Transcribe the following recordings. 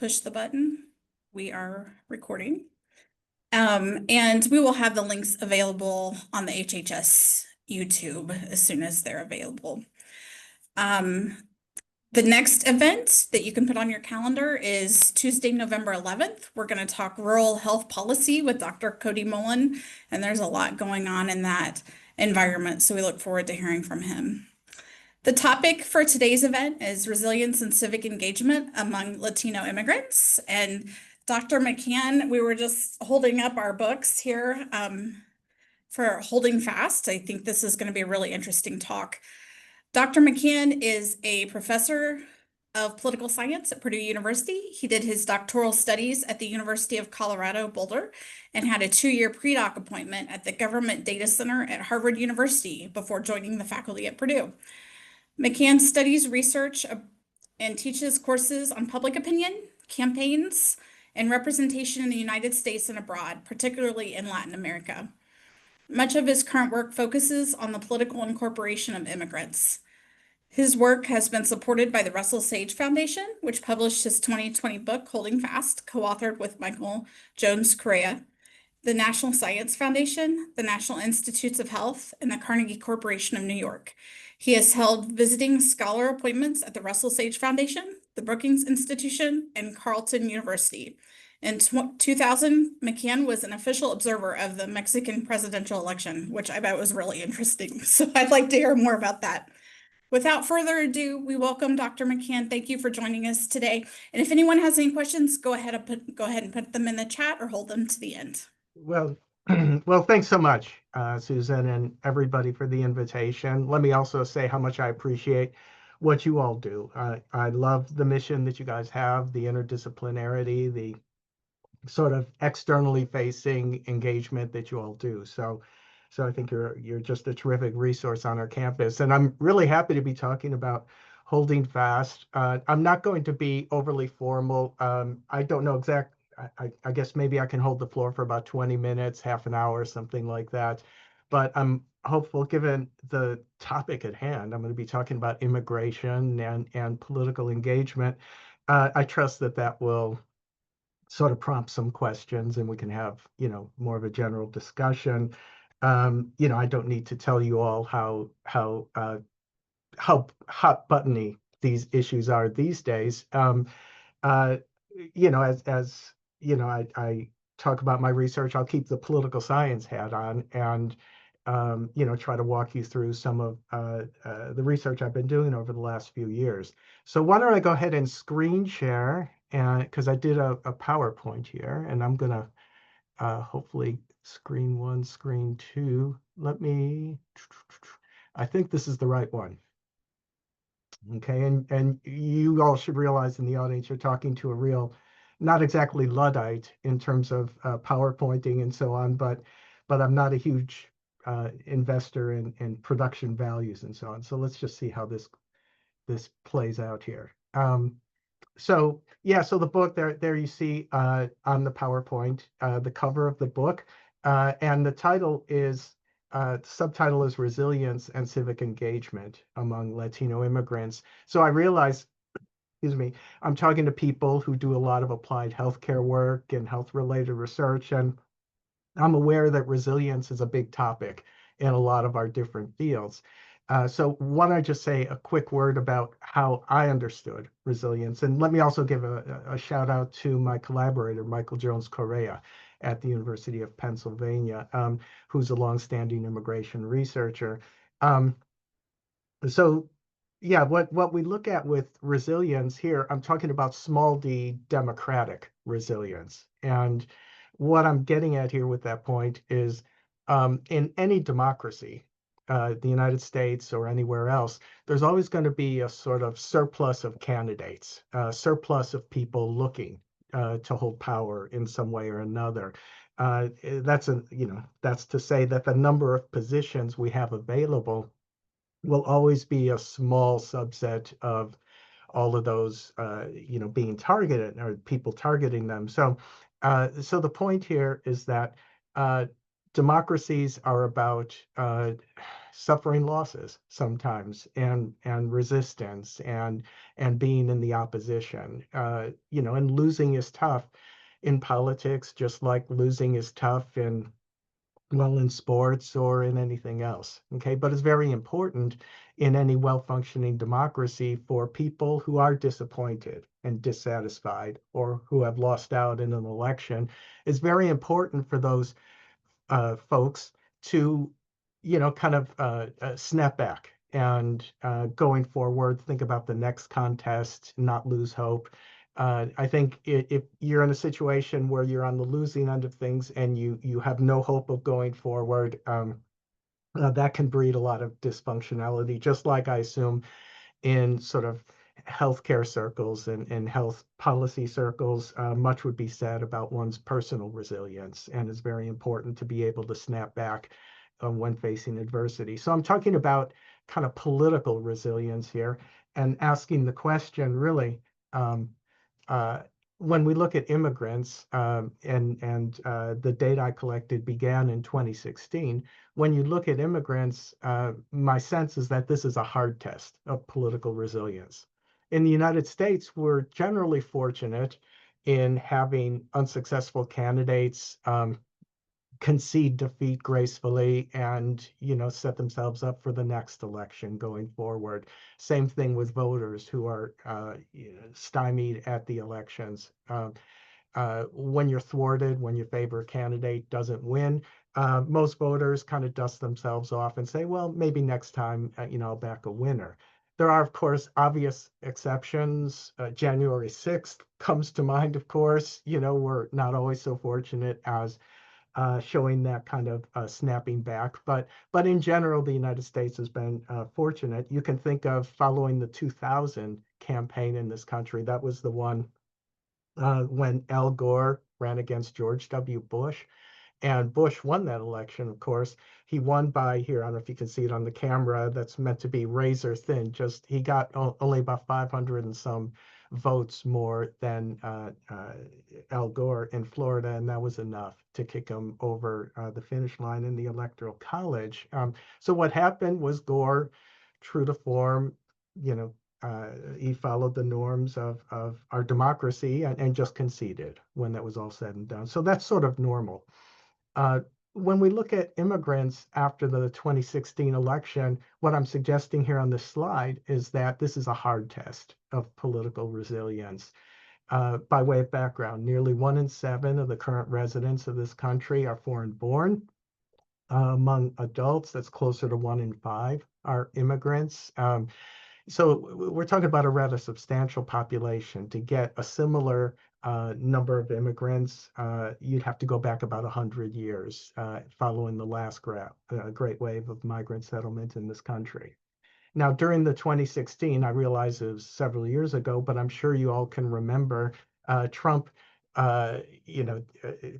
push the button. We are recording. And we will have the links available on the HHS YouTube as soon as they're available. The next event that you can put on your calendar is Tuesday, November 11th. We're going to talk rural health policy with Dr. Cody Mullen, and there's a lot going on in that environment, so we look forward to hearing from him. The topic for today's event is resilience and civic engagement among Latino immigrants. And Dr. McCann, we were just holding up our books here for Holding Fast. I think this is going to be a really interesting talk. Dr. McCann is a professor of political science at Purdue University. He did his doctoral studies at the University of Colorado Boulder and had a 2-year pre-doc appointment at the Government Data Center at Harvard University before joining the faculty at Purdue. McCann studies research and teaches courses on public opinion, campaigns, and representation in the United States and abroad, particularly in Latin America. Much of his current work focuses on the political incorporation of immigrants. His work has been supported by the Russell Sage Foundation, which published his 2020 book, Holding Fast, co-authored with Michael Jones Correa, the National Science Foundation, the National Institutes of Health, and the Carnegie Corporation of New York. He has held visiting scholar appointments at the Russell Sage Foundation, the Brookings Institution, and Carleton University. In 2000, McCann was an official observer of the Mexican presidential election, which I bet was really interesting. So I'd like to hear more about that. Without further ado, we welcome Dr. McCann. Thank you for joining us today. And if anyone has any questions, go ahead and put them in the chat or hold them to the end. Well, thanks so much, Susan, and everybody for the invitation. Let me also say how much I appreciate what you all do. I love the mission that you guys have, the interdisciplinarity, the sort of externally facing engagement that you all do. So I think you're just a terrific resource on our campus, and I'm really happy to be talking about Holding Fast. I'm not going to be overly formal. I don't know exactly. I guess maybe I can hold the floor for about 20 minutes, half an hour, something like that. But I'm hopeful, given the topic at hand, I'm going to be talking about immigration and political engagement. I trust that will sort of prompt some questions and we can have, more of a general discussion. I don't need to tell you all how hot buttony these issues are these days. I talk about my research, I'll keep the political science hat on and, try to walk you through some of the research I've been doing over the last few years. So why don't I go ahead and screen share, because I did a PowerPoint here, and I'm going to hopefully screen 1, screen 2. I think this is the right one. Okay, and you all should realize in the audience you're talking to a real, not exactly Luddite in terms of PowerPointing and so on, but I'm not a huge investor in production values and so on. So let's just see how this plays out here. So the book there you see on the PowerPoint, the cover of the book, and the title is. The subtitle is Resilience and Civic Engagement Among Latino Immigrants. So I realize, I'm talking to people who do a lot of applied healthcare work and health-related research, and I'm aware that resilience is a big topic in a lot of our different fields. So why don't I just say a quick word about how I understood resilience, and let me also give a shout out to my collaborator, Michael Jones Correa, at the University of Pennsylvania, who's a longstanding immigration researcher. What we look at with resilience here, I'm talking about small d democratic resilience. And what I'm getting at here with that point is in any democracy, the United States or anywhere else, there's always going to be a sort of surplus of candidates, surplus of people looking to hold power in some way or another. That's to say that the number of positions we have available will always be a small subset of all of those, being targeted or people targeting them. So the point here is that democracies are about suffering losses sometimes and resistance and being in the opposition. And losing is tough in politics, just like losing is tough in sports or in anything else. Okay, but it's very important in any well-functioning democracy for people who are disappointed and dissatisfied or who have lost out in an election. It's very important for those folks to, kind of snap back and going forward, think about the next contest, not lose hope. I think if you're in a situation where you're on the losing end of things and you have no hope of going forward, that can breed a lot of dysfunctionality, just like I assume in sort of healthcare circles and health policy circles, much would be said about one's personal resilience, and it's very important to be able to snap back when facing adversity. So I'm talking about kind of political resilience here and asking the question really, um, uh, when we look at immigrants, and the data I collected began in 2016. When you look at immigrants, my sense is that this is a hard test of political resilience. In the United States, we're generally fortunate in having unsuccessful candidates concede defeat gracefully and set themselves up for the next election going forward. Same thing with voters who are stymied at the elections. When you're thwarted, when your favorite candidate doesn't win, most voters kind of dust themselves off and say, well, maybe next time, I'll back a winner. There are, of course, obvious exceptions. January 6th comes to mind, of course. We're not always so fortunate as showing that kind of snapping back. But in general, the United States has been fortunate. You can think of following the 2000 campaign in this country. That was the one when Al Gore ran against George W. Bush. And Bush won that election, of course. He won by, here, I don't know if you can see it on the camera, that's meant to be razor thin. Just he got only about 500 and some votes more than Al Gore in Florida, and that was enough to kick him over the finish line in the Electoral College. So what happened was Gore, true to form, he followed the norms of our democracy and just conceded when that was all said and done. So that's sort of normal. Uh, when we look at immigrants after the 2016 election, what I'm suggesting here on this slide is that this is a hard test of political resilience. By way of background, nearly 1 in 7 of the current residents of this country are foreign born. Among adults, that's closer to 1 in 5 are immigrants. So we're talking about a rather substantial population. To get a similar number of immigrants, you'd have to go back about 100 years following the last great wave of migrant settlement in this country. Now, during the 2016, I realize it was several years ago, but I'm sure you all can remember Trump,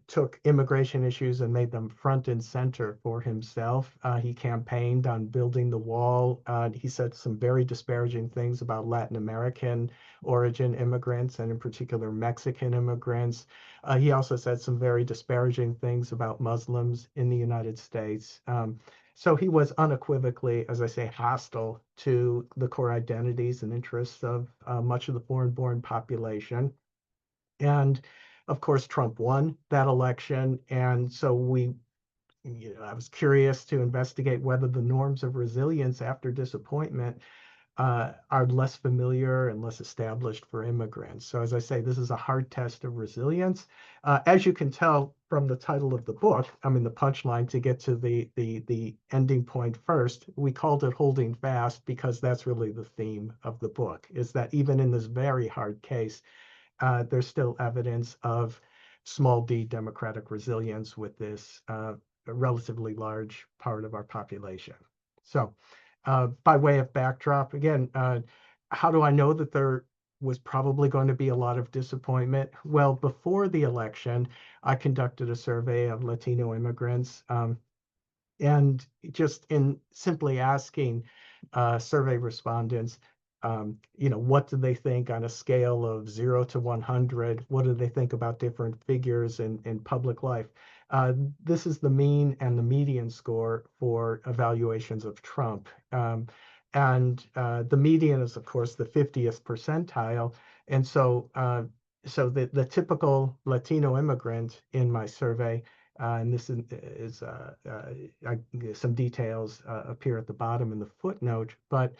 took immigration issues and made them front and center for himself. He campaigned on building the wall. He said some very disparaging things about Latin American origin immigrants and in particular Mexican immigrants. He also said some very disparaging things about Muslims in the United States. So he was unequivocally, as I say, hostile to the core identities and interests of much of the foreign-born population. And of course, Trump won that election. And so I was curious to investigate whether the norms of resilience after disappointment are less familiar and less established for immigrants. So as I say, this is a hard test of resilience. As you can tell from the title of the book, I mean, the punchline to get to the ending point first, we called it Holding Fast because that's really the theme of the book, is that even in this very hard case, there's still evidence of small d democratic resilience with this relatively large part of our population. So by way of backdrop, again, how do I know that there was probably going to be a lot of disappointment? Well, before the election, I conducted a survey of Latino immigrants. And just in simply asking survey respondents, what do they think on a scale of 0 to 100? What do they think about different figures in public life? This is the mean and the median score for evaluations of Trump. And the median is, of course, the 50th percentile. And so the typical Latino immigrant in my survey, and this is some details appear at the bottom in the footnote, but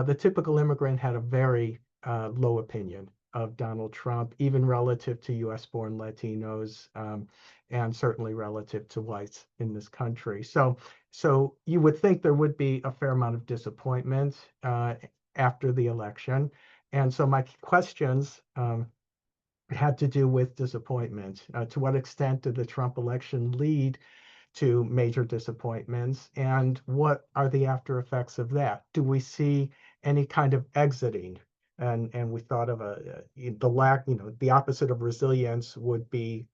the typical immigrant had a very low opinion of Donald Trump, even relative to US-born Latinos, and certainly relative to whites in this country. So you would think there would be a fair amount of disappointment after the election. And so my questions had to do with disappointment. To what extent did the Trump election lead to major disappointments? And what are the after effects of that? Do we see any kind of exiting? And we thought of the lack, the opposite of resilience would be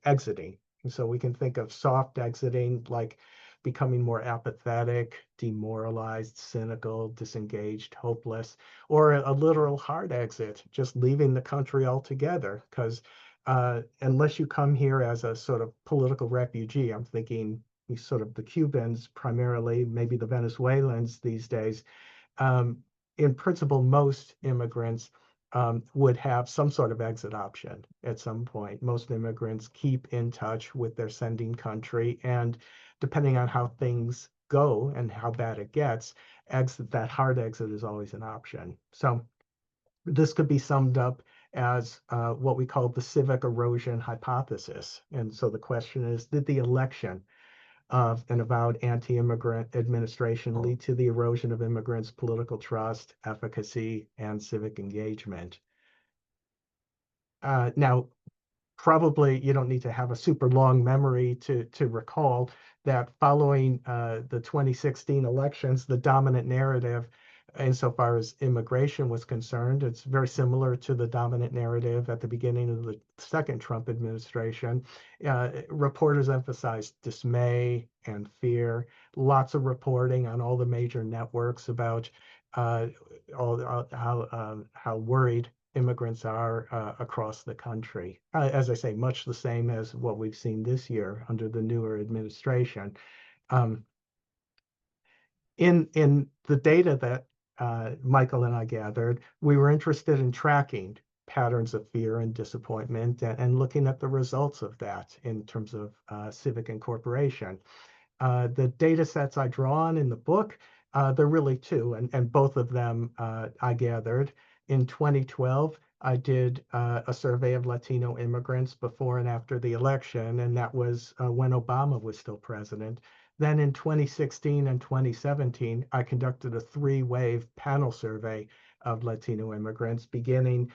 exiting. And so we can think of soft exiting, like becoming more apathetic, demoralized, cynical, disengaged, hopeless, or a literal hard exit, just leaving the country altogether. Because unless you come here as a sort of political refugee, I'm thinking sort of the Cubans primarily, maybe the Venezuelans these days, um, in principle, most immigrants would have some sort of exit option at some point. Most immigrants keep in touch with their sending country, and depending on how things go and how bad it gets, that hard exit is always an option. So this could be summed up as what we call the civic erosion hypothesis. And so the question is, did the election of an avowed anti-immigrant administration lead to the erosion of immigrants' political trust, efficacy, and civic engagement? Now, probably you don't need to have a super long memory to recall that following the 2016 elections, the dominant narrative insofar as immigration was concerned, it's very similar to the dominant narrative at the beginning of the second Trump administration. Reporters emphasized dismay and fear, lots of reporting on all the major networks about how worried immigrants are across the country. As I say, much the same as what we've seen this year under the newer administration. Um, in the data that Michael and I gathered, we were interested in tracking patterns of fear and disappointment and looking at the results of that in terms of civic incorporation. The data sets I draw on in the book, they're really two, and both of them I gathered. In 2012, I did a survey of Latino immigrants before and after the election, and that was when Obama was still president. Then in 2016 and 2017, I conducted a three-wave panel survey of Latino immigrants, beginning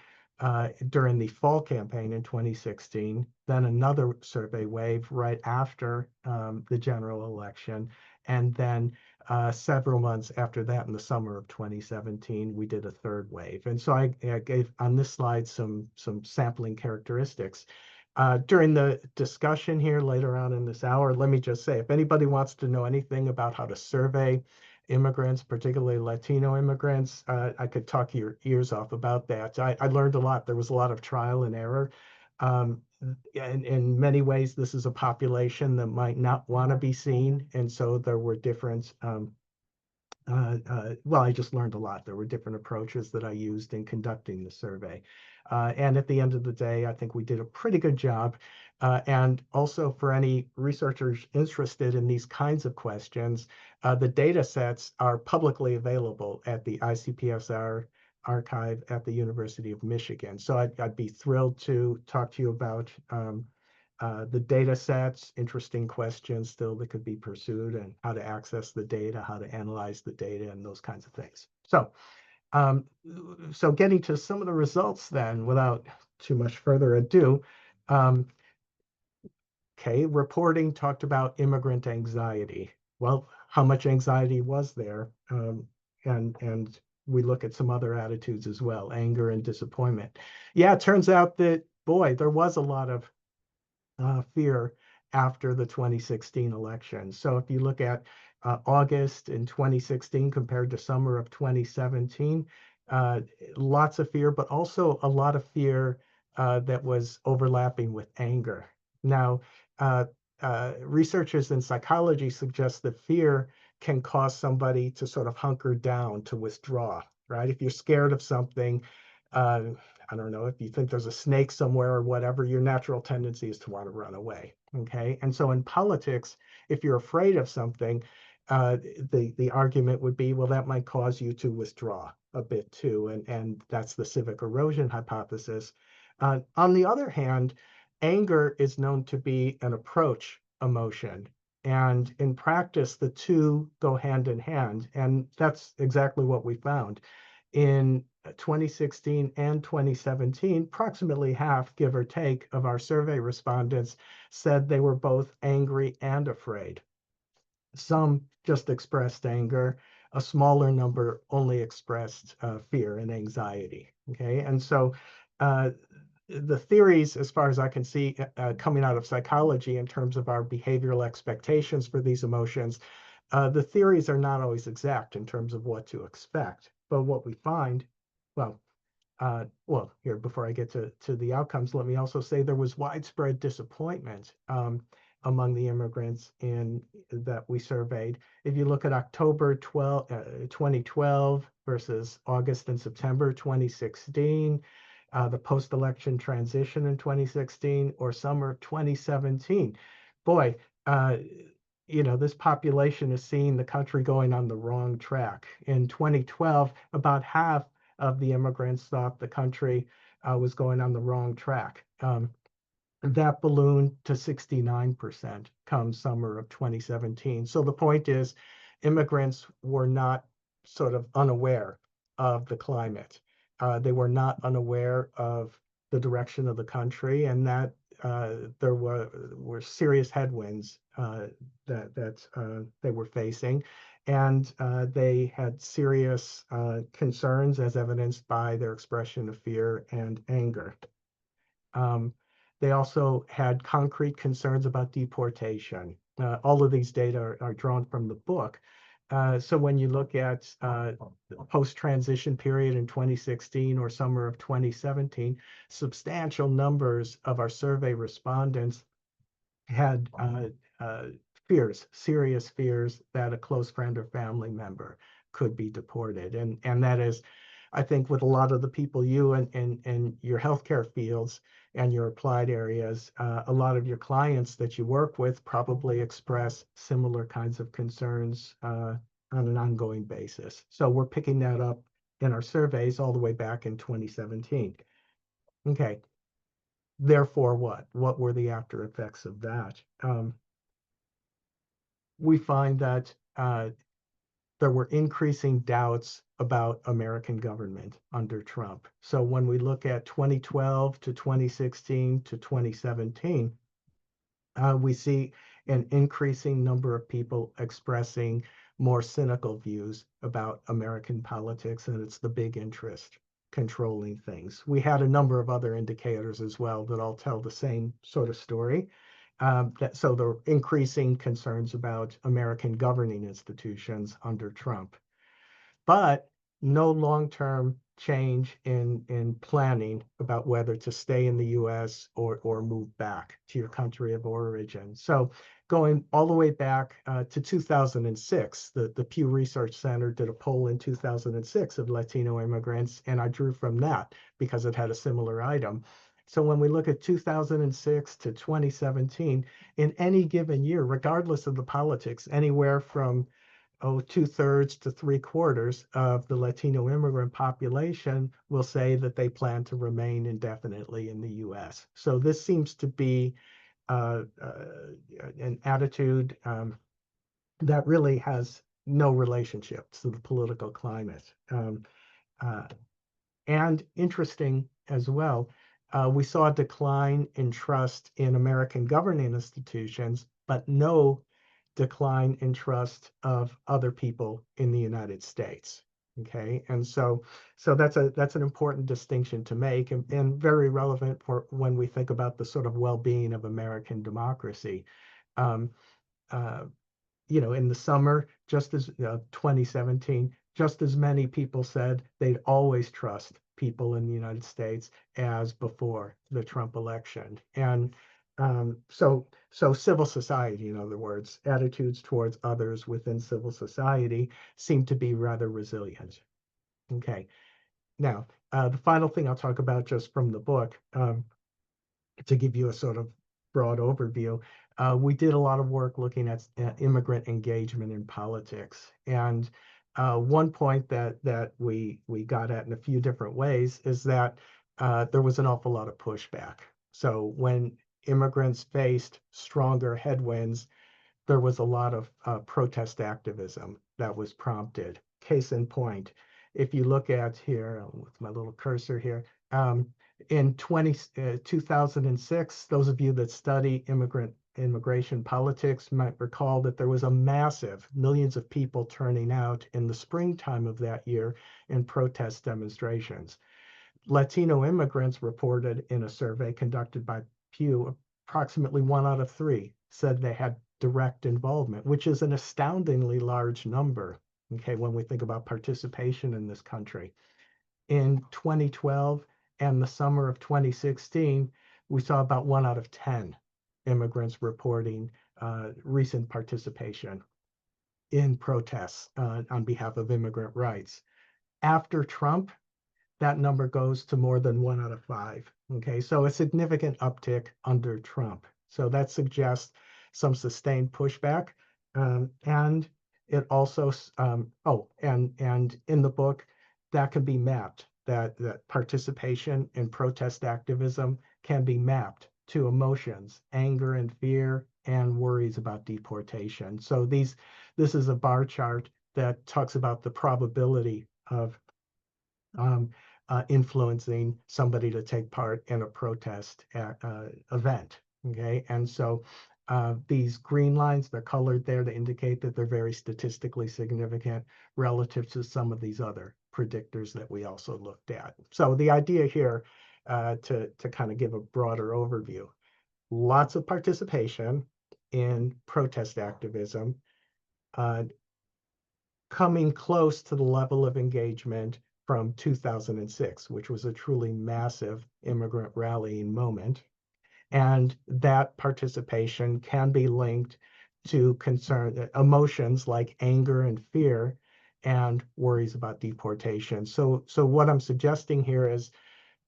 during the fall campaign in 2016, then another survey wave right after the general election, and then several months after that, in the summer of 2017, we did a third wave. And so I gave on this slide some sampling characteristics. During the discussion here later on in this hour, let me just say, if anybody wants to know anything about how to survey immigrants, particularly Latino immigrants, I could talk your ears off about that. I learned a lot. There was a lot of trial and error. In many ways, this is a population that might not want to be seen. And so there were different well, I just learned a lot. There were different approaches that I used in conducting the survey. And at the end of the day, I think we did a pretty good job. And also for any researchers interested in these kinds of questions, the data sets are publicly available at the ICPSR archive at the University of Michigan. So I'd be thrilled to talk to you about the data sets, interesting questions still that could be pursued, and how to access the data, how to analyze the data, and those kinds of things. Um, so getting to some of the results then, without too much further ado, okay, reporting talked about immigrant anxiety. Well, how much anxiety was there? And we look at some other attitudes as well, anger and disappointment. Yeah, it turns out that, boy, there was a lot of fear after the 2016 election. So if you look at August in 2016 compared to summer of 2017, lots of fear, but also a lot of fear that was overlapping with anger. Now, researchers in psychology suggest that fear can cause somebody to sort of hunker down, to withdraw, right? If you're scared of something, uh, I don't know, if you think there's a snake somewhere or whatever, your natural tendency is to want to run away. Okay. And so in politics, if you're afraid of something, the argument would be, well, that might cause you to withdraw a bit too. And that's the civic erosion hypothesis. On the other hand, anger is known to be an approach emotion. And in practice, the two go hand in hand. And that's exactly what we found. In 2016 and 2017, approximately half, give or take, of our survey respondents said they were both angry and afraid. Some just expressed anger. A smaller number only expressed fear and anxiety. Okay, and so the theories, as far as I can see, coming out of psychology in terms of our behavioral expectations for these emotions, the theories are not always exact in terms of what to expect. But what we find, well, here, before I get to the outcomes, let me also say there was widespread disappointment among the immigrants that we surveyed. If you look at October 2012 versus August and September 2016, the post-election transition in 2016, or summer 2017, boy, this population is seeing the country going on the wrong track. In 2012, about half of the immigrants thought the country was going on the wrong track. That ballooned to 69% come summer of 2017. So the point is, immigrants were not sort of unaware of the climate. They were not unaware of the direction of the country, and that there were serious headwinds that they were facing, and they had serious concerns, as evidenced by their expression of fear and anger. They also had concrete concerns about deportation. All of these data are drawn from the book. So when you look at the post-transition period in 2016 or summer of 2017, substantial numbers of our survey respondents had fears, serious fears that a close friend or family member could be deported. And that is, I think, with a lot of the people you and your healthcare fields and your applied areas, a lot of your clients that you work with probably express similar kinds of concerns on an ongoing basis. So we're picking that up in our surveys all the way back in 2017. Okay. Therefore, what? What were the after effects of that? We find that there were increasing doubts about American government under Trump. So when we look at 2012 to 2016 to 2017, we see an increasing number of people expressing more cynical views about American politics, and it's the big interest controlling things. We had a number of other indicators as well that all tell the same sort of story. So there are increasing concerns about American governing institutions under Trump, but no long-term change in planning about whether to stay in the US or move back to your country of origin. So going all the way back to 2006, the Pew Research Center did a poll in 2006 of Latino immigrants, and I drew from that because it had a similar item. So when we look at 2006 to 2017, in any given year, regardless of the politics, anywhere from 2/3 to 3/4 of the Latino immigrant population will say that they plan to remain indefinitely in the US. So this seems to be an attitude that really has no relationship to the political climate. And interesting as well, we saw a decline in trust in American governing institutions, but no decline in trust of other people in the United States. Okay, and so that's an important distinction to make, and very relevant for when we think about the sort of well-being of American democracy. Um, in the summer, just as 2017, just as many people said they'd always trust people in the United States as before the Trump election. And So civil society, in other words, attitudes towards others within civil society seem to be rather resilient. Okay. Now, the final thing I'll talk about just from the book, to give you a sort of broad overview, we did a lot of work looking at immigrant engagement in politics. And one point that we got at in a few different ways is that there was an awful lot of pushback. So when immigrants faced stronger headwinds, there was a lot of protest activism that was prompted. Case in point, if you look at here with my little cursor here, in 2006, those of you that study immigration politics might recall that there was a massive millions of people turning out in the springtime of that year in protest demonstrations. Latino immigrants reported in a survey conducted by Pew, approximately 1 out of 3 said they had direct involvement, which is an astoundingly large number, okay, when we think about participation in this country. In 2012 and the summer of 2016, we saw about 1 out of 10 immigrants reporting recent participation in protests on behalf of immigrant rights. After Trump, that number goes to more than 1 out of 5. Okay, so a significant uptick under Trump. So that suggests some sustained pushback. And it also, and in the book, that can be mapped, that participation in protest activism can be mapped to emotions, anger and fear, and worries about deportation. So this is a bar chart that talks about the probability of influencing somebody to take part in a protest event. Okay, and so these green lines, they're colored there to indicate that they're very statistically significant relative to some of these other predictors that we also looked at. So the idea here, to kind of give a broader overview, lots of participation in protest activism, uh, coming close to the level of engagement from 2006, which was a truly massive immigrant rallying moment. And that participation can be linked to emotions like anger and fear and worries about deportation. So what I'm suggesting here is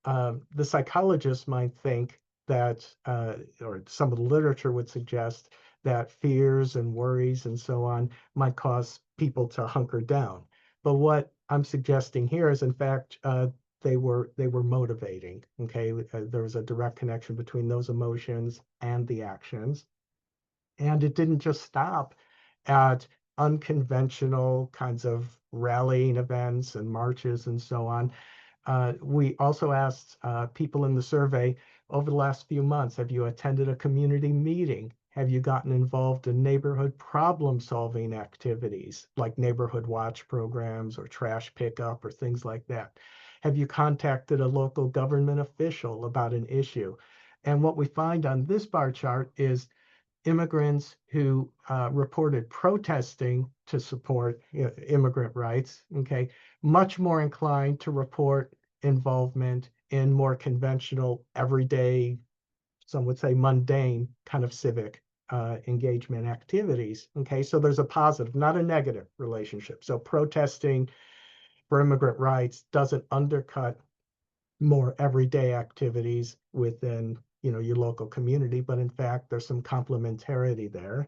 the psychologists might think that, or some of the literature would suggest that fears and worries and so on might cause people to hunker down. But what I'm suggesting here is, in fact, they were motivating. Okay, there was a direct connection between those emotions and the actions, and it didn't just stop at unconventional kinds of rallying events and marches and so on. We also asked people in the survey over the last few months, have you attended a community meeting? Have you gotten involved in neighborhood problem-solving activities like neighborhood watch programs or trash pickup or things like that? Have you contacted a local government official about an issue? And what we find on this bar chart is immigrants who reported protesting to support immigrant rights, okay, much more inclined to report involvement in more conventional, everyday, some would say mundane kind of civic engagement activities. Okay, so there's a positive, not a negative relationship. So protesting for immigrant rights doesn't undercut more everyday activities within your local community, but in fact there's some complementarity there.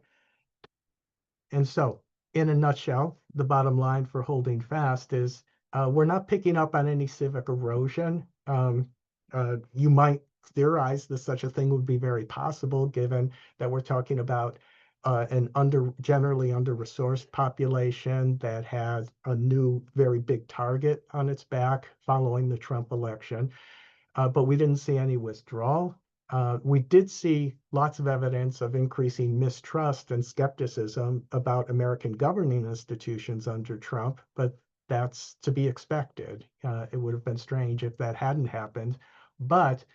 And so in a nutshell, the bottom line for holding fast is we're not picking up on any civic erosion. You might theorize that such a thing would be very possible, given that we're talking about an generally under-resourced population that has a new very big target on its back following the Trump election. But we didn't see any withdrawal. We did see lots of evidence of increasing mistrust and skepticism about American governing institutions under Trump, but that's to be expected. It would have been strange if that hadn't happened. But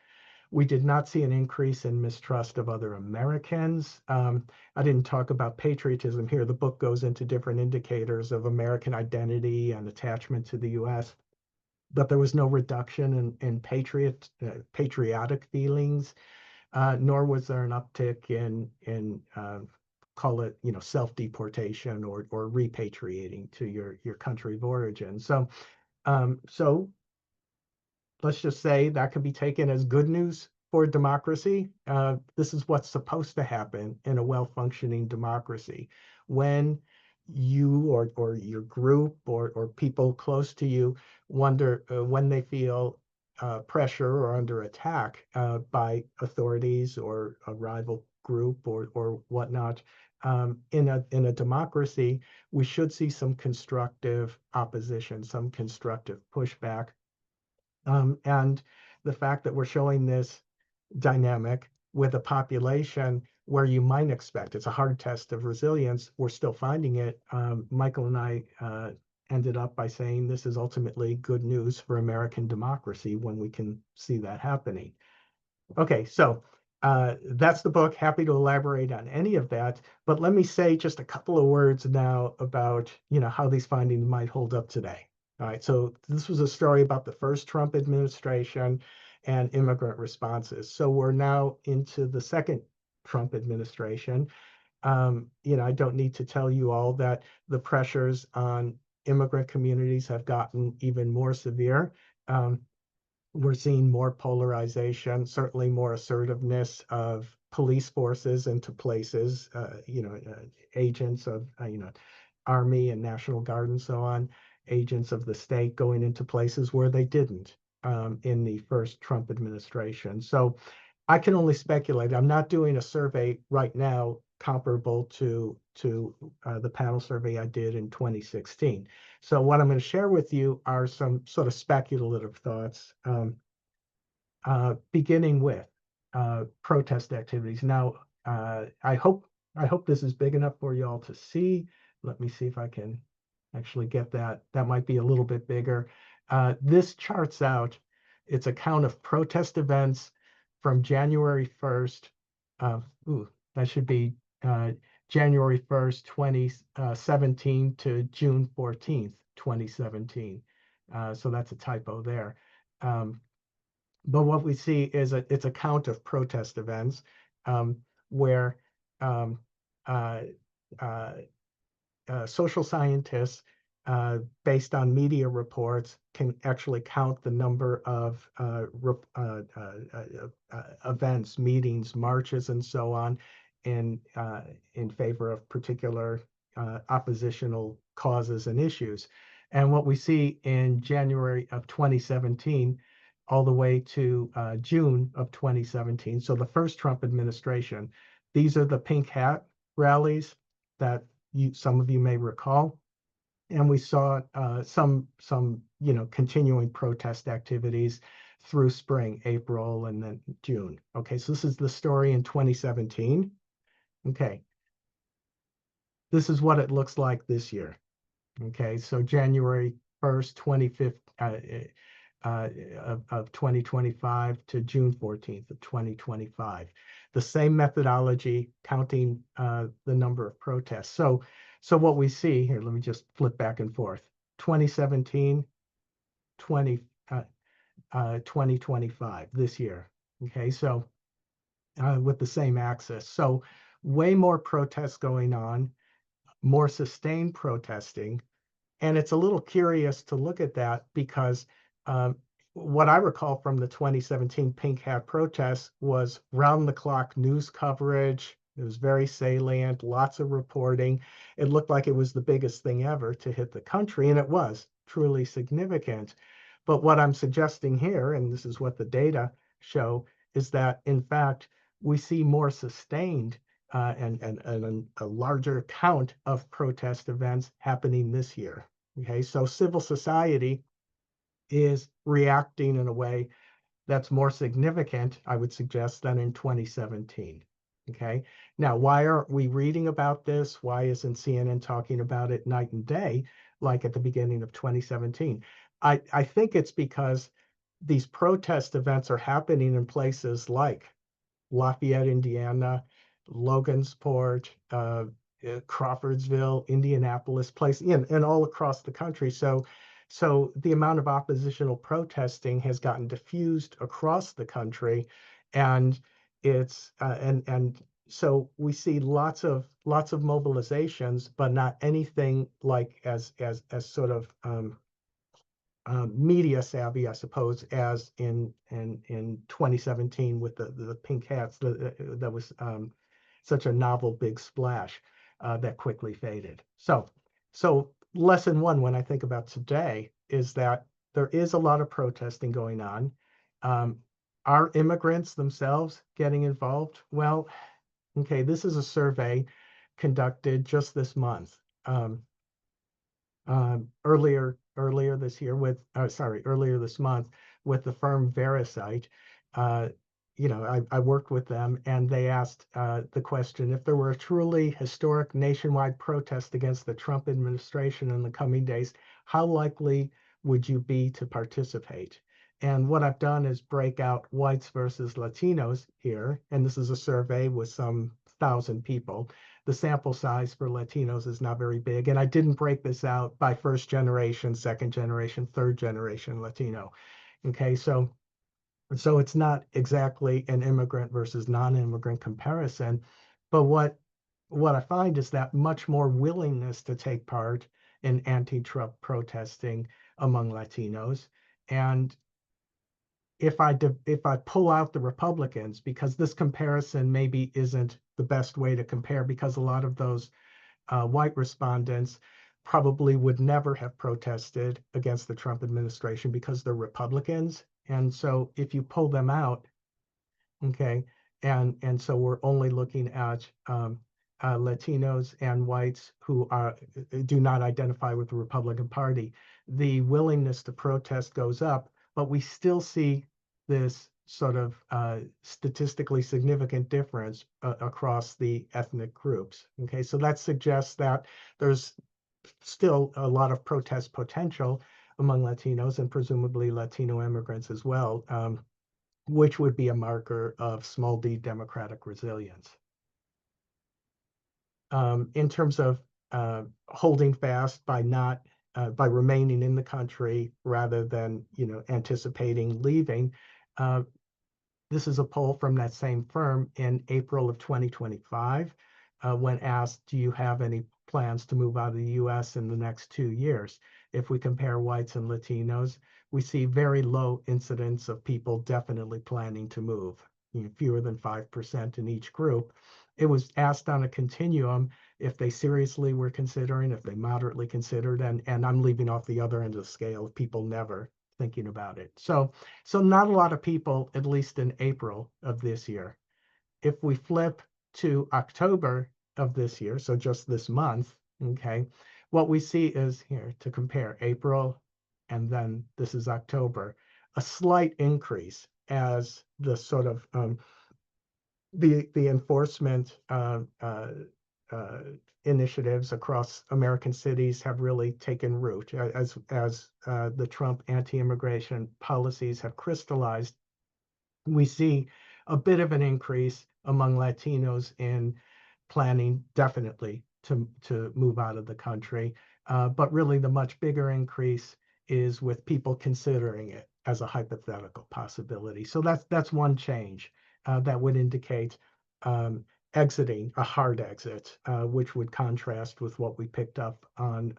we did not see an increase in mistrust of other Americans. I didn't talk about patriotism here. The book goes into different indicators of American identity and attachment to the US, but there was no reduction in patriotic feelings. nor was there an uptick in call it, self-deportation or repatriating to your country of origin. So let's just say that can be taken as good news for democracy. This is what's supposed to happen in a well-functioning democracy. When you or your group or people close to you wonder when they feel pressure or under attack by authorities or a rival group or whatnot. In a democracy, we should see some constructive opposition, some constructive pushback. And the fact that we're showing this dynamic with a population where you might expect it's a hard test of resilience, we're still finding it. Michael and I ended up by saying this is ultimately good news for American democracy when we can see that happening. Okay, so that's the book. Happy to elaborate on any of that, but let me say just a couple of words now about how these findings might hold up today. All right, so this was a story about the first Trump administration and immigrant responses. So we're now into the second Trump administration. I don't need to tell you all that the pressures on immigrant communities have gotten even more severe. We're seeing more polarization, certainly more assertiveness of police forces into places, agents of, Army and National Guard and so on, agents of the state going into places where they didn't in the first Trump administration. So I can only speculate. I'm not doing a survey right now comparable to the panel survey I did in 2016. So what I'm going to share with you are some sort of speculative thoughts, beginning with protest activities. Now, I hope this is big enough for you all to see. Let me see if I can actually get that. That might be a little bit bigger. This charts out its a count of protest events from January 1st. That should be January 1st, 2017 to June 14th, 2017. So that's a typo there. But what we see is it's a count of protest events where um, uh, uh, social scientists, based on media reports, can actually count the number of events, meetings, marches, and so on in favor of particular oppositional causes and issues. And what we see in January of 2017 all the way to June of 2017, so the first Trump administration, these are the pink hat rallies that some of you may recall. And we saw some continuing protest activities through spring, April, and then June. Okay, so this is the story in 2017. Okay, this is what it looks like this year. Okay, so January 1st, 2025 to June 14th of 2025. The same methodology counting the number of protests. So what we see here, let me just flip back and forth. 2017, 2025 this year. Okay, so with the same axis. So way more protests going on, more sustained protesting. And it's a little curious to look at that because what I recall from the 2017 Pink Hat protests was round-the-clock news coverage. It was very salient, lots of reporting. It looked like it was the biggest thing ever to hit the country, and it was truly significant. But what I'm suggesting here, and this is what the data show, is that in fact, we see more sustained and a larger count of protest events happening this year. Okay, so civil society is reacting in a way that's more significant, I would suggest, than in 2017. Okay, now why aren't we reading about this? Why isn't CNN talking about it night and day like at the beginning of 2017? I think it's because these protest events are happening in places like Lafayette, Indiana, Logansport, Crawfordsville, Indianapolis, and all across the country. So the amount of oppositional protesting has gotten diffused across the country, and it's and so we see lots of mobilizations, but not anything like as sort of media savvy, I suppose, as in 2017 with the pink hats. That was such a novel big splash that quickly faded. So lesson one, when I think about today, is that there is a lot of protesting going on. Are immigrants themselves getting involved? Well, okay, this is a survey conducted just this month. Earlier this year with earlier this month with the firm Verisight. Uh, I worked with them, and they asked the question: if there were a truly historic nationwide protest against the Trump administration in the coming days, how likely would you be to participate? And what I've done is break out whites versus Latinos here, and this is a survey with some 1,000 people. The sample size for Latinos is not very big. And I didn't break this out by first generation, second generation, third generation Latino. Okay, so it's not exactly an immigrant versus non-immigrant comparison, but what I find is that much more willingness to take part in anti-Trump protesting among Latinos. And if I pull out the Republicans, because this comparison maybe isn't the best way to compare, because a lot of those white respondents probably would never have protested against the Trump administration because they're Republicans. And so if you pull them out, okay, and so we're only looking at Latinos and whites who do not identify with the Republican Party, the willingness to protest goes up, but we still see this sort of statistically significant difference across the ethnic groups. Okay, so that suggests that there's still a lot of protest potential among Latinos and presumably Latino immigrants as well, which would be a marker of small d democratic resilience. In terms of holding fast by not by remaining in the country rather than anticipating leaving. This is a poll from that same firm in April of 2025, when asked, do you have any plans to move out of the US in the next 2 years? If we compare whites and Latinos, we see very low incidence of people definitely planning to move, fewer than 5% in each group. It was asked on a continuum if they seriously were considering, if they moderately considered, and I'm leaving off the other end of the scale of people never thinking about it. So not a lot of people, at least in April of this year. If we flip to October of this year, so just this month, okay, what we see is here to compare April, and then this is October, a slight increase as the sort of the enforcement initiatives across American cities have really taken root as the Trump anti-immigration policies have crystallized. We see a bit of an increase among Latinos in planning definitely to move out of the country, but really the much bigger increase is with people considering it as a hypothetical possibility. So that's one change that would indicate exiting, a hard exit, which would contrast with what we picked up on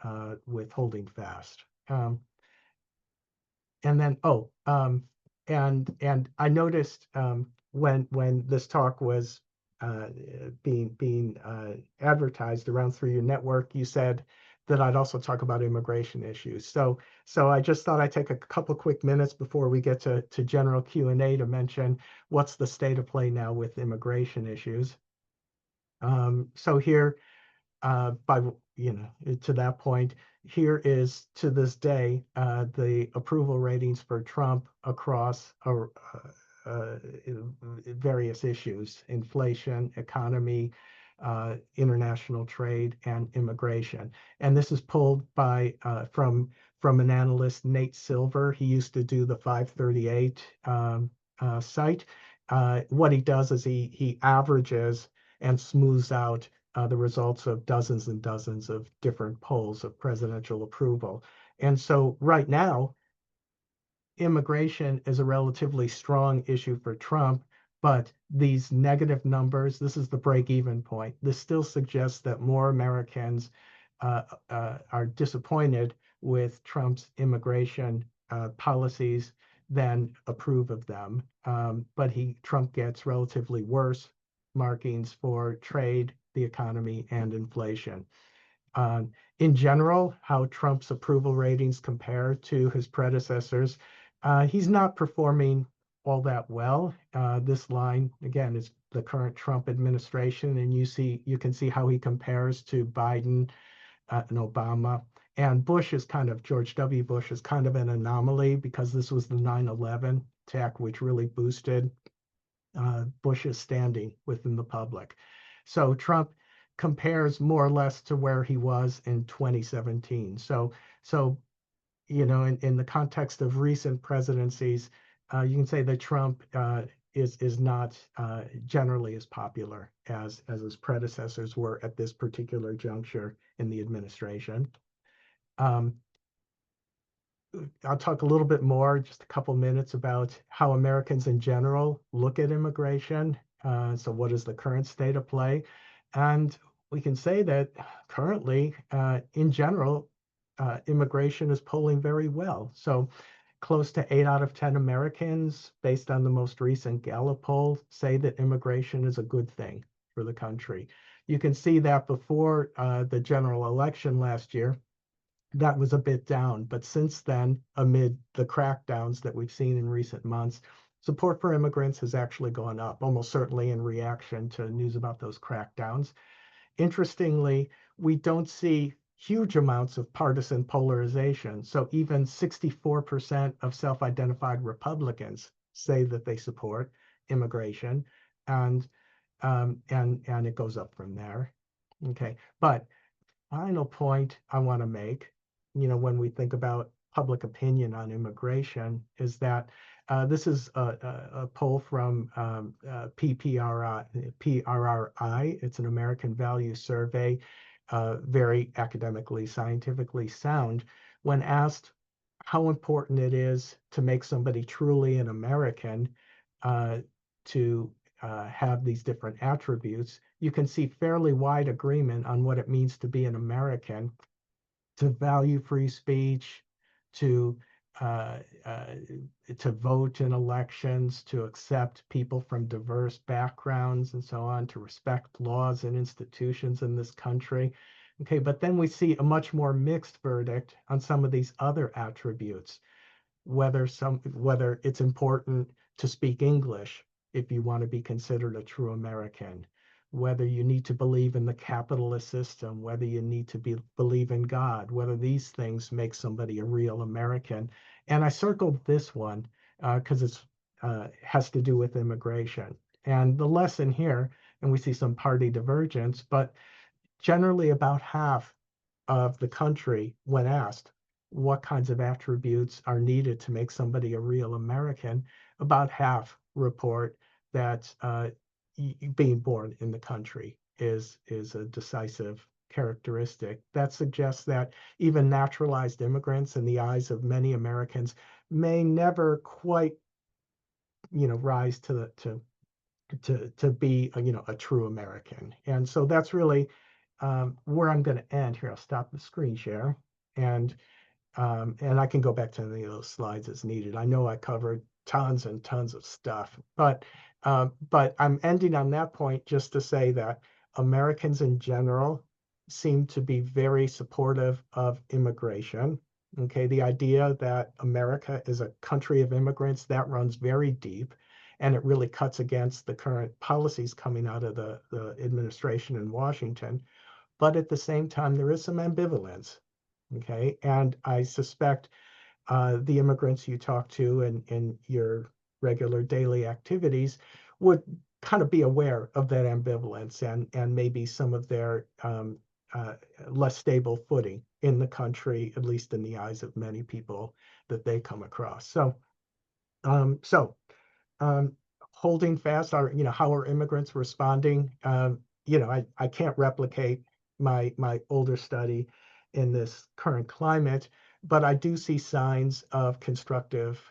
with holding fast. And then, and I noticed when this talk was being advertised around through your network, you said that I'd also talk about immigration issues. So I just thought I'd take a couple quick minutes before we get to general Q&A to mention what's the state of play now with immigration issues. So here, to that point, here is to this day the approval ratings for Trump across various issues: inflation, economy, international trade, and immigration. And this is pulled by from an analyst, Nate Silver. He used to do the 538 site. What he does is he averages and smooths out the results of dozens and dozens of different polls of presidential approval. And so right now, immigration is a relatively strong issue for Trump, But these negative numbers, this is the break-even point. This still suggests that more Americans are disappointed with Trump's immigration policies than approve of them. But Trump gets relatively worse markings for trade, the economy, and inflation. In general, how Trump's approval ratings compare to his predecessors, he's not performing all that well. This line, again, is the current Trump administration, and you can see how he compares to Biden and Obama. And George W. Bush is kind of an anomaly because this was the 9/11 attack, which really boosted Bush's standing within the public. So Trump compares more or less to where he was in 2017. So in the context of recent presidencies, you can say that Trump is not generally as popular as his predecessors were at this particular juncture in the administration. I'll talk a little bit more, just a couple minutes, about how Americans in general look at immigration. So what is the current state of play? And we can say that currently, in general, immigration is polling very well. So close to 8 out of 10 Americans, based on the most recent Gallup poll, say that immigration is a good thing for the country. You can see that before the general election last year, that was a bit down. But since then, amid the crackdowns that we've seen in recent months, support for immigrants has actually gone up, almost certainly in reaction to news about those crackdowns. Interestingly, we don't see huge amounts of partisan polarization. So even 64% of self-identified Republicans say that they support immigration, and it goes up from there. Okay, but final point I want to make, when we think about public opinion on immigration, is that this is a poll from PRRI. It's an American Value Survey, very academically, scientifically sound. When asked how important it is to make somebody truly an American, to have these different attributes, you can see fairly wide agreement on what it means to be an American, to value free speech, to uh, uh, to vote in elections, to accept people from diverse backgrounds and so on, to respect laws and institutions in this country. Okay, but then we see a much more mixed verdict on some of these other attributes, whether it's important to speak English if you want to be considered a true American, whether you need to believe in the capitalist system, whether you need to believe in God, whether these things make somebody a real American. And I circled this one because it has to do with immigration. And the lesson here, and we see some party divergence, but generally about half of the country, when asked what kinds of attributes are needed to make somebody a real American, about half report that being born in the country is a decisive characteristic. That suggests that even naturalized immigrants, in the eyes of many Americans, may never quite, rise to be a true American. And so that's really where I'm going to end here. I'll stop the screen share, and I can go back to any of those slides as needed. I know I covered tons and tons of stuff, but I'm ending on that point just to say that Americans in general seem to be very supportive of immigration. Okay, the idea that America is a country of immigrants, that runs very deep, and it really cuts against the current policies coming out of the administration in Washington. But at the same time, there is some ambivalence. Okay, and I suspect the immigrants you talk to in your regular daily activities would kind of be aware of that ambivalence and maybe some of their less stable footing in the country, at least in the eyes of many people that they come across. So, um, holding fast, how are immigrants responding? I can't replicate my older study in this current climate, but I do see signs of constructive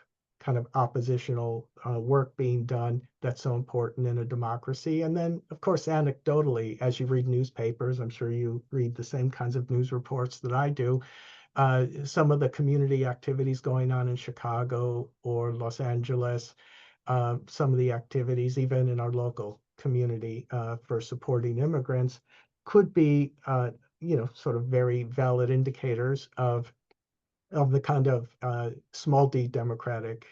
kind of oppositional work being done that's so important in a democracy. And then, of course, anecdotally, as you read newspapers, I'm sure you read the same kinds of news reports that I do, some of the community activities going on in Chicago or Los Angeles, some of the activities even in our local community for supporting immigrants could be, sort of very valid indicators of the kind of small d democratic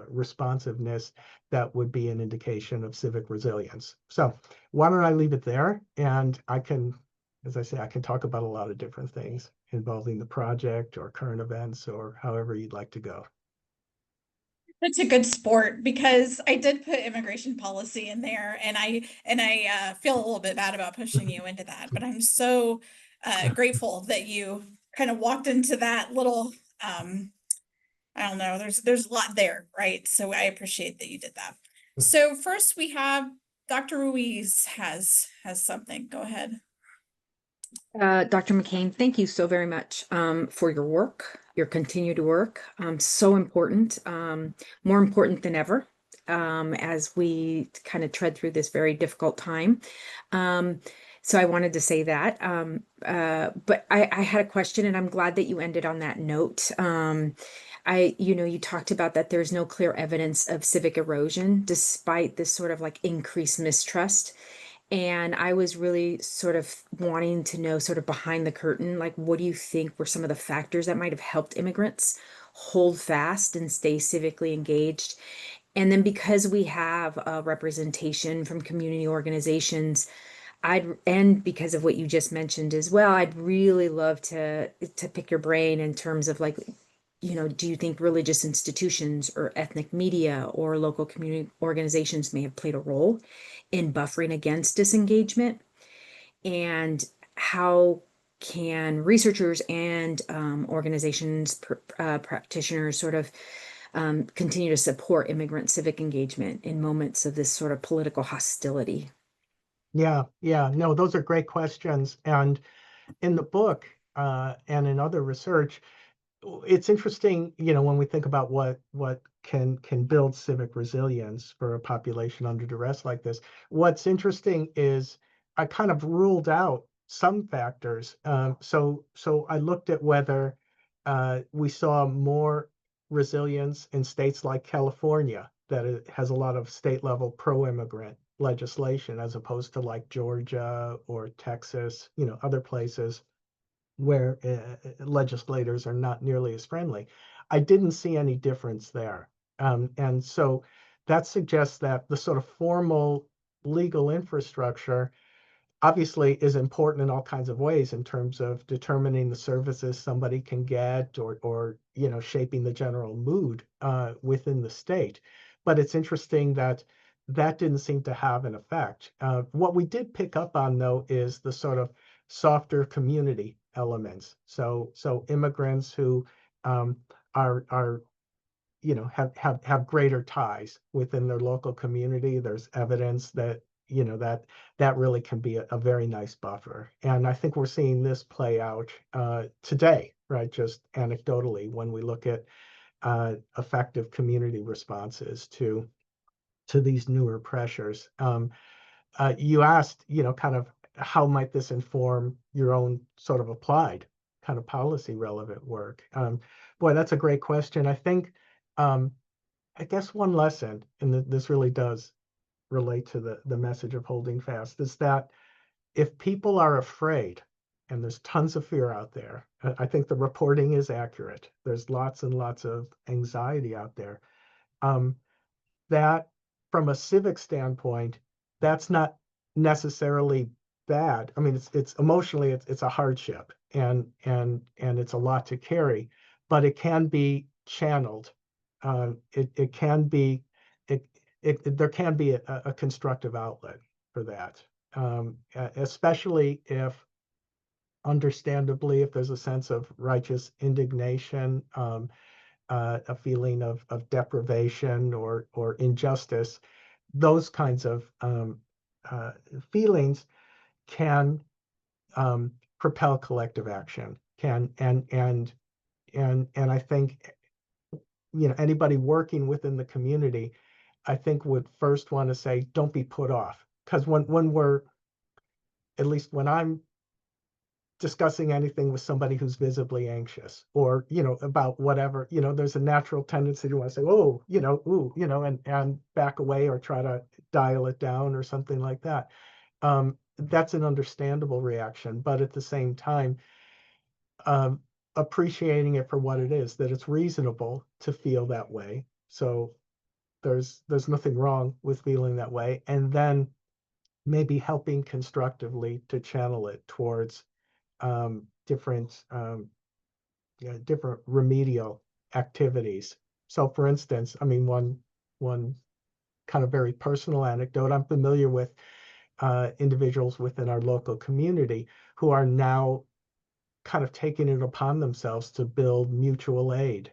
responsiveness that would be an indication of civic resilience. So why don't I leave it there? And I can, as I say, I can talk about a lot of different things involving the project or current events or however you'd like to go. That's a good sport because I did put immigration policy in there, and I feel a little bit bad about pushing you into that, but I'm so grateful that you kind of walked into that little I don't know, there's a lot there, right? So I appreciate that you did that. So first we have Dr. Ruiz has something. Go ahead. Dr. McCann, thank you so very much for your work, your continued work. So important, more important than ever, as we kind of tread through this very difficult time. So I wanted to say that. But I had a question, and I'm glad that you ended on that note. You talked about that there's no clear evidence of civic erosion despite this sort of like increased mistrust. And I was really sort of wanting to know, sort of behind the curtain, like, what do you think were some of the factors that might have helped immigrants hold fast and stay civically engaged? And then because we have a representation from community organizations, and because of what you just mentioned as well, I'd really love to pick your brain in terms of like, do you think religious institutions or ethnic media or local community organizations may have played a role in buffering against disengagement? And how can researchers and organizations, practitioners sort of continue to support immigrant civic engagement in moments of this sort of political hostility? Yeah, no, those are great questions. And in the book and in other research, it's interesting, when we think about what can build civic resilience for a population under duress like this. What's interesting is I kind of ruled out some factors. So I looked at whether we saw more resilience in states like California, that it has a lot of state level pro-immigrant legislation, as opposed to like Georgia or Texas, other places where legislators are not nearly as friendly. I didn't see any difference there. And so that suggests that the sort of formal legal infrastructure obviously is important in all kinds of ways in terms of determining the services somebody can get, or shaping the general mood within the state. But it's interesting that that didn't seem to have an effect. What we did pick up on, though, is the sort of softer community elements. So immigrants who are have greater ties within their local community. There's evidence that that really can be a very nice buffer. And I think we're seeing this play out today, right? Just anecdotally, when we look at effective community responses to these newer pressures. You asked, kind of how might this inform your own sort of applied kind of policy relevant work? Boy, that's a great question. I think, I guess one lesson, and this really does relate to the message of holding fast, is that if people are afraid, and there's tons of fear out there, I think the reporting is accurate. There's lots and lots of anxiety out there. That from a civic standpoint, that's not necessarily bad. I mean, it's emotionally, it's a hardship, and it's a lot to carry, but it can be channeled. It can be there can be a constructive outlet for that, especially if, understandably, if there's a sense of righteous indignation, a feeling of deprivation or injustice. Those kinds of uh, feelings can propel collective action. Can and I think anybody working within the community, I think would first want to say, don't be put off. Because when we're, at least when I'm discussing anything with somebody who's visibly anxious or, about whatever, there's a natural tendency to want to say, oh, ooh, and back away or try to dial it down or something like that. That's an understandable reaction, but at the same time, appreciating it for what it is, that it's reasonable to feel that way. So there's nothing wrong with feeling that way. And then maybe helping constructively to channel it towards different remedial activities. So for instance, I mean, one kind of very personal anecdote, I'm familiar with individuals within our local community who are now kind of taking it upon themselves to build mutual aid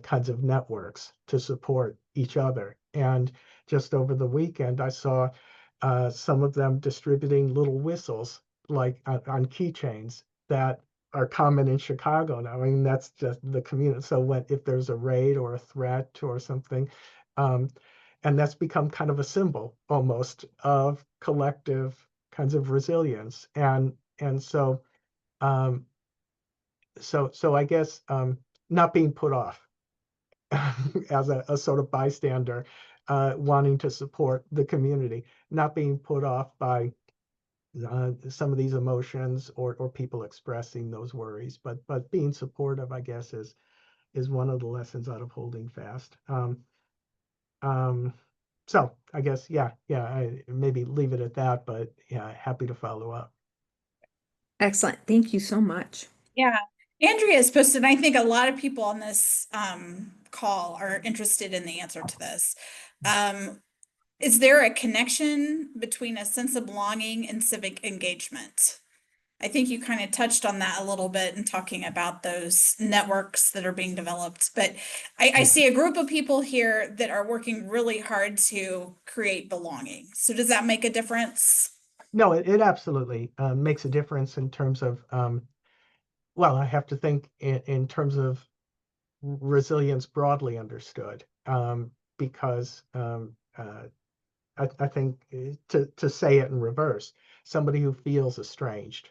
kinds of networks to support each other. And just over the weekend, I saw some of them distributing little whistles like on keychains that are common in Chicago now. I mean, that's just the community. So if there's a raid or a threat or something, and that's become kind of a symbol almost of collective kinds of resilience. And so I guess not being put off as a sort of bystander, wanting to support the community, not being put off by some of these emotions or people expressing those worries, but being supportive, I guess, is one of the lessons out of holding fast. So I guess, I maybe leave it at that, but yeah, happy to follow up. Excellent. Thank you so much. Yeah. Andrea has posted, and I think a lot of people on this call are interested in the answer to this. Is there a connection between a sense of belonging and civic engagement? I think you kind of touched on that a little bit in talking about those networks that are being developed, but I see a group of people here that are working really hard to create belonging. So does that make a difference? No, it absolutely makes a difference in terms of, well, I have to think in terms of resilience broadly understood, because I think to say it in reverse, somebody who feels estranged,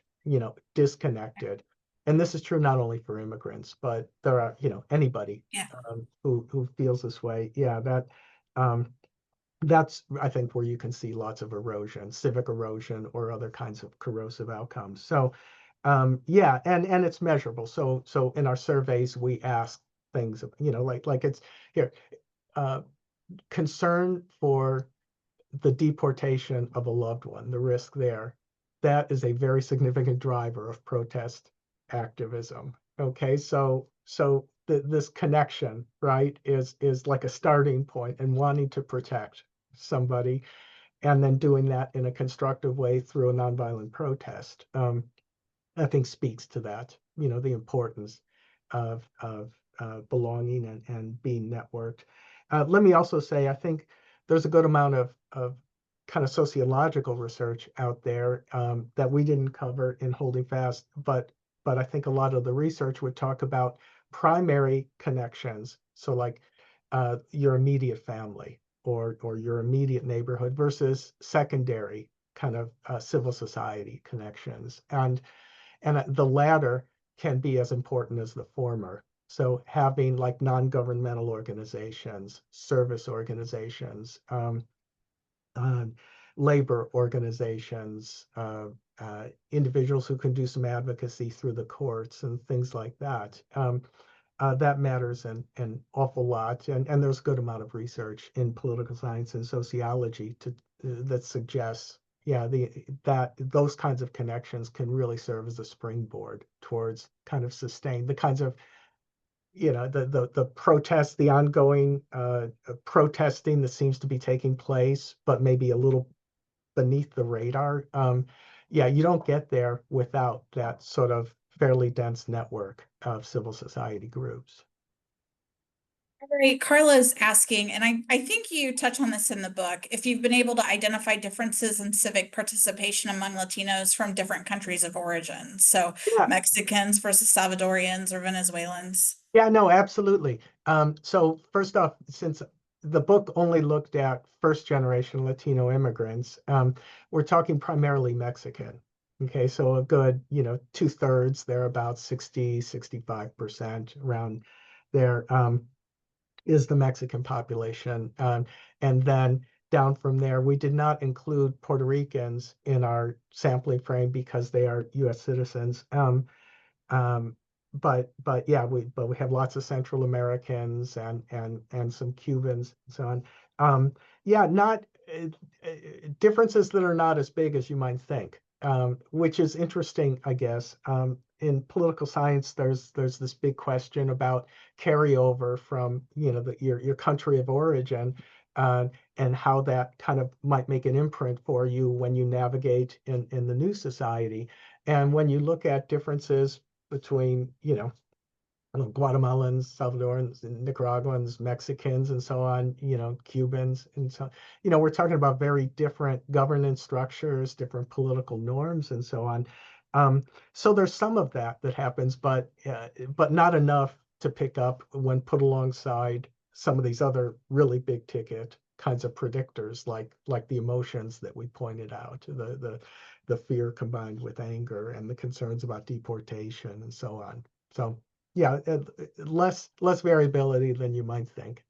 disconnected, and this is true not only for immigrants, but there are, anybody Yeah. who feels this way. Yeah, that's, I think, where you can see lots of erosion, civic erosion, or other kinds of corrosive outcomes. So, yeah, and it's measurable. So in our surveys, we ask things, like it's here, concern for the deportation of a loved one, the risk there, that is a very significant driver of protest activism. Okay, so this connection, right, is like a starting point and wanting to protect somebody, and then doing that in a constructive way through a nonviolent protest. I think speaks to that, the importance of belonging and being networked. Let me also say, I think there's a good amount of kind of sociological research out there that we didn't cover in Holding Fast, but I think a lot of the research would talk about primary connections. So like your immediate family or your immediate neighborhood versus secondary kind of civil society connections. And the latter can be as important as the former. So having like non-governmental organizations, service organizations, labor organizations, individuals who can do some advocacy through the courts and things like that. That matters an awful lot. And there's a good amount of research in political science and sociology that suggests, yeah, that those kinds of connections can really serve as a springboard towards kind of sustain the kinds of, the protests, the ongoing protesting that seems to be taking place, but maybe a little beneath the radar. Yeah, you don't get there without that sort of fairly dense network of civil society groups. All right, Carla's asking, and I think you touch on this in the book, if you've been able to identify differences in civic participation among Latinos from different countries of origin. So Yeah. Mexicans versus Salvadorians or Venezuelans. Yeah, no, absolutely. So first off, since the book only looked at first generation Latino immigrants, we're talking primarily Mexican. Okay, so a good, 2/3, they're about 65% around there, is the Mexican population. And then down from there, we did not include Puerto Ricans in our sampling frame because they are US citizens. Um, but yeah, we have lots of Central Americans and some Cubans and so on. Yeah, not differences that are not as big as you might think, which is interesting, I guess. In political science, there's this big question about carryover from your country of origin, and how that kind of might make an imprint for you when you navigate in the new society. And when you look at differences between, Guatemalans, Salvadorans, Nicaraguans, Mexicans, and so on, Cubans, and so, we're talking about very different governance structures, different political norms, and so on. So there's some of that happens, but not enough to pick up when put alongside some of these other really big ticket kinds of predictors, like the emotions that we pointed out, the fear combined with anger and the concerns about deportation and so on. So yeah, less variability than you might think.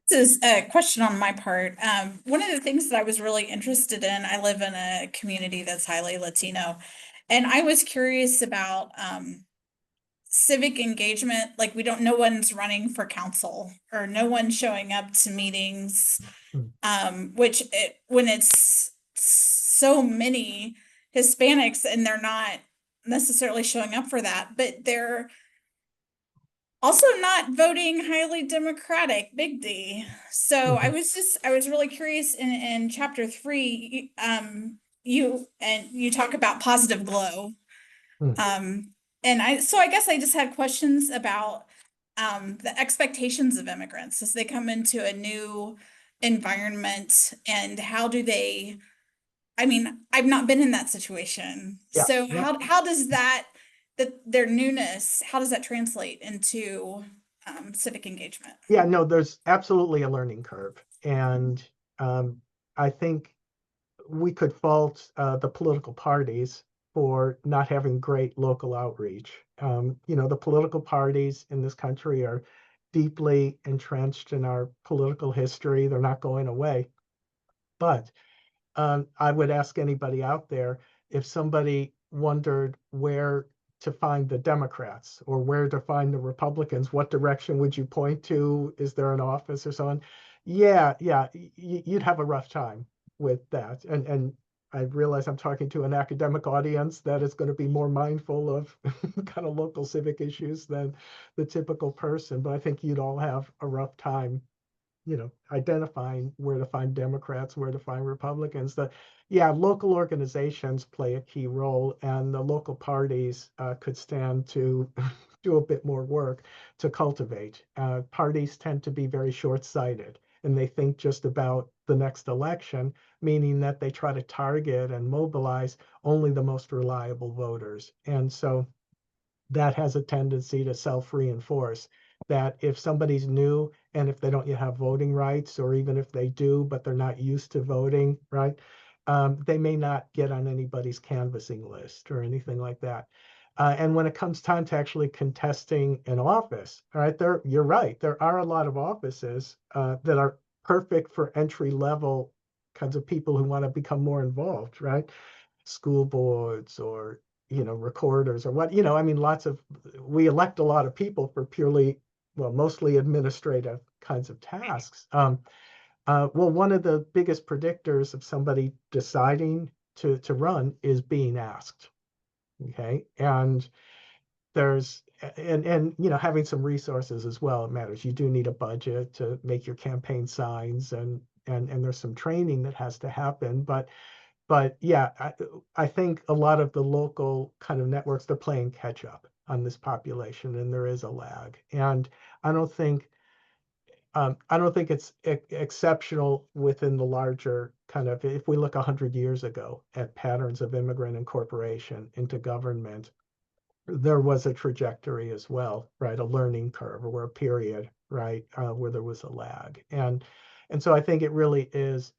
This is a question on my part. One of the things that I was really interested in, I live in a community that's highly Latino, and I was curious about civic engagement. Like, no one's running for council or no one's showing up to meetings, when it's so many Hispanics and they're not necessarily showing up for that, but they're also not voting highly Democratic, big D. So I was really curious in chapter 3, you talk about positive glow. So I guess I just had questions about the expectations of immigrants as they come into a new environment, and how do they, I mean, I've not been in that situation. Yeah, So yeah. how does their newness, how does that translate into civic engagement? Yeah, no, there's absolutely a learning curve. And I think we could fault the political parties for not having great local outreach. The political parties in this country are deeply entrenched in our political history. They're not going away. But I would ask anybody out there, if somebody wondered where to find the Democrats or where to find the Republicans, what direction would you point to? Is there an office or so on? Yeah, you'd have a rough time with that. And I realize I'm talking to an academic audience that is going to be more mindful of kind of local civic issues than the typical person, but I think you'd all have a rough time, identifying where to find Democrats, where to find Republicans. Local organizations play a key role, and the local parties could stand to do a bit more work to cultivate. Parties tend to be very short-sighted, and they think just about the next election, meaning that they try to target and mobilize only the most reliable voters. And so that has a tendency to self-reinforce, that if somebody's new and if they don't yet have voting rights, or even if they do but they're not used to voting, right, they may not get on anybody's canvassing list or anything like that. And when it comes time to actually contesting an office, all right, you're right, there are a lot of offices that are perfect for entry level kinds of people who want to become more involved, right? School boards, or recorders, or what, I mean, we elect a lot of people for purely, well, mostly administrative kinds of tasks. Well, one of the biggest predictors of somebody deciding to run is being asked. Okay. And there's and having some resources as well, it matters. You do need a budget to make your campaign signs, and there's some training that has to happen, but yeah, I think a lot of the local kind of networks, they're playing catch up on this population, and there is a lag. And I don't think it's exceptional within the larger kind of, if we look 100 years ago at patterns of immigrant incorporation into government, there was a trajectory as well, right? A learning curve or a period, right? Where there was a lag. And so I think it really is,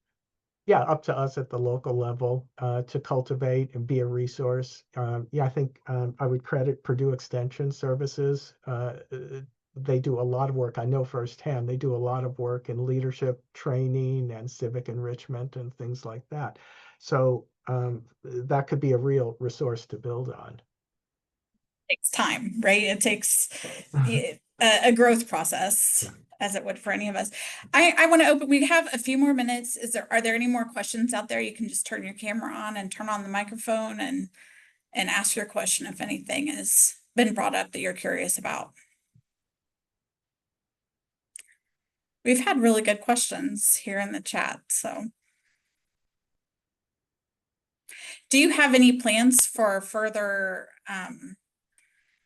yeah, up to us at the local level to cultivate and be a resource. Yeah, I think I would credit Purdue Extension Services. They do a lot of work. I know firsthand, they do a lot of work in leadership training and civic enrichment and things like that. So that could be a real resource to build on. Takes time, right? It takes a growth process, as it would for any of us. I want to open, we have a few more minutes. Are there any more questions out there? You can just turn your camera on and turn on the microphone and ask your question if anything has been brought up that you're curious about. We've had really good questions here in the chat, so. Do you have any plans for further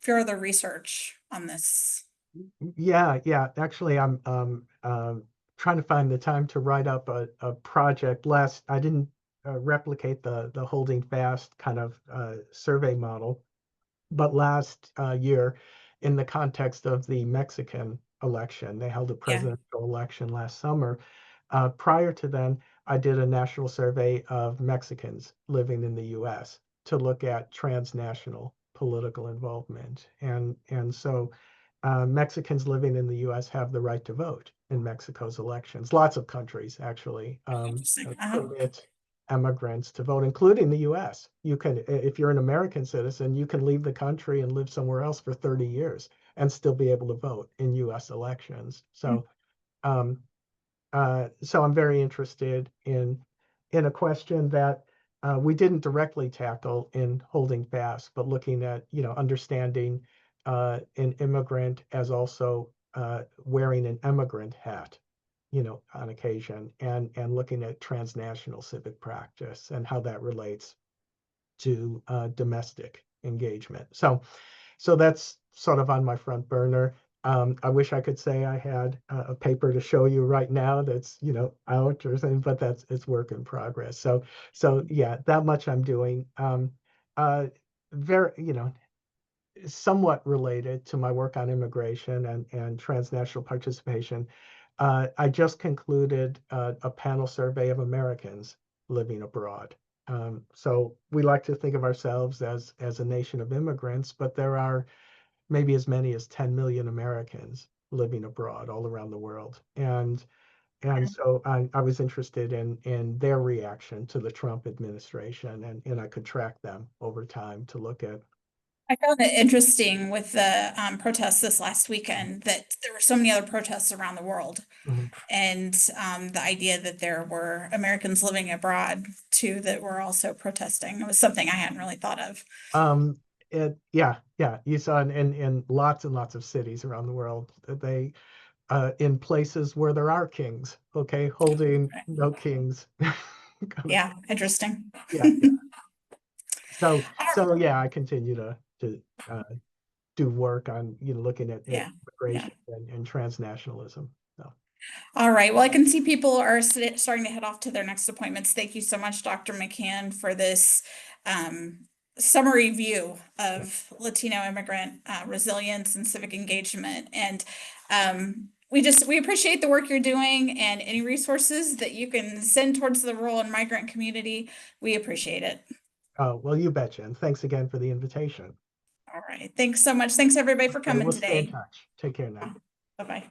research on this? Yeah. Actually, I'm trying to find the time to write up a project. I didn't replicate the holding fast kind of survey model, but last year, in the context of the Mexican election, they held a presidential election last summer. Prior to then, I did a national survey of Mexicans living in the U.S. to look at transnational political involvement. And so Mexicans living in the U.S. have the right to vote in Mexico's elections. Lots of countries actually permit immigrants to vote, including the U.S. You can, if you're an American citizen, you can leave the country and live somewhere else for 30 years and still be able to vote in U.S. elections. So, so I'm very interested in a question that we didn't directly tackle in holding fast, but looking at, understanding an immigrant as also wearing an immigrant hat, on occasion, and looking at transnational civic practice and how that relates to domestic engagement. So that's sort of on my front burner. I wish I could say I had a paper to show you right now that's, out or something, but it's work in progress. So yeah, that much I'm doing. Very, somewhat related to my work on immigration and transnational participation. I just concluded a panel survey of Americans living abroad. So we like to think of ourselves as a nation of immigrants, but there are maybe as many as 10 million Americans living abroad all around the world. And so I was interested in their reaction to the Trump administration, and I could track them over time to look at. I found it interesting with the protests this last weekend that there were so many other protests around the world. And the idea that there were Americans living abroad too that were also protesting. It was something I hadn't really thought of. Yeah, you saw in lots and lots of cities around the world, they in places where there are kings, okay, holding no kings. Yeah, interesting. Yeah. So yeah, I continue to do work on looking at immigration and transnationalism. So. All right. Well, I can see people are starting to head off to their next appointments. Thank you so much, Dr. McCann, for this summary view of Latino immigrant resilience and civic engagement. And we appreciate the work you're doing, and any resources that you can send towards the rural and migrant community. We appreciate it. Oh, well, you betcha. And thanks again for the invitation. All right. Thanks so much. Thanks everybody for coming we'll today. Stay in touch. Take care now. Bye-bye.